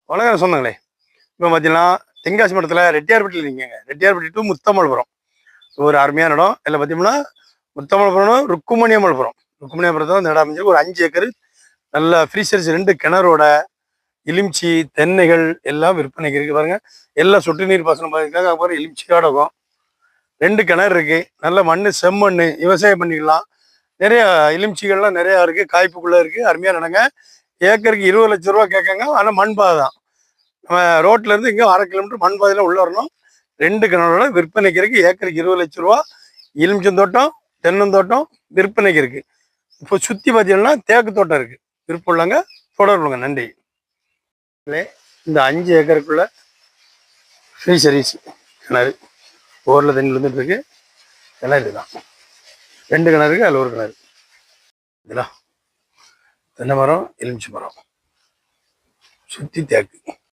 வணக்கம் சொன்னாங்களே. இப்போ பார்த்தீங்கன்னா தென்காசி மட்டத்தில் ரெட்டியார்பட்டியில் நீங்க ரெட்டியார்பட்டி டு முத்தமல்புரம் ஒரு அருமையான இடம். இதில் பார்த்தீங்கன்னா முத்தமல்புரம் ருக்குமணியமல்புரம் ருக்குமணியபுரத்தில் இந்த இடம் அமைஞ்சிருக்கு. ஒரு 5 ஏக்கர் நல்ல ஃப்ரீசர்ஸ் 2 கிணறோட எலுமிச்சி தென்னைகள் எல்லாம் விற்பனைக்கு இருக்குது பாருங்க. எல்லாம் சொட்டு நீர் பாசனம் பார்த்துருக்காங்க. அப்புறம் எலுமிச்சியோட இருக்கும். 2 கிணறு இருக்கு. நல்ல மண் செம்மண் விவசாயம் பண்ணிக்கலாம். நிறைய எலுமிச்சிகள்லாம் நிறையா இருக்குது. காய்ப்புக்குள்ளே இருக்குது. அருமையாக நடங்க. ஏக்கருக்கு 20 லட்ச ரூபா கேட்காங்க. ஆனால் மண் பாதை தான். நம்ம ரோட்ல இருந்து இங்கே 1/2 கிலோமீட்டர் மண் பாதையில் உள்ள வரணும். 2 கிணறோட விற்பனைக்கு இருக்கு. ஏக்கருக்கு 20 லட்ச ரூபா. எலுமிச்சந்தோட்டம் தென்னந்தோட்டம் விற்பனைக்கு இருக்கு. இப்போ சுற்றி பார்த்தீங்கன்னா தேக்கு தோட்டம் இருக்கு. விருப்பம் உள்ளங்க தொடர்புங்க. நன்றி. இந்த 5 ஏக்கருக்குள்ள ஃப்ரீ சர்வீஸ் கிணறு போரில் தண்ணி வந்துட்டு இருக்கு. கிணறு தான் 2 கிணறு இருக்கு. அதில் ஒரு கிணறு இதெல்லாம் தென்னை மரம் எலுமிச்சி மரம் சுற்றி தேக்கு.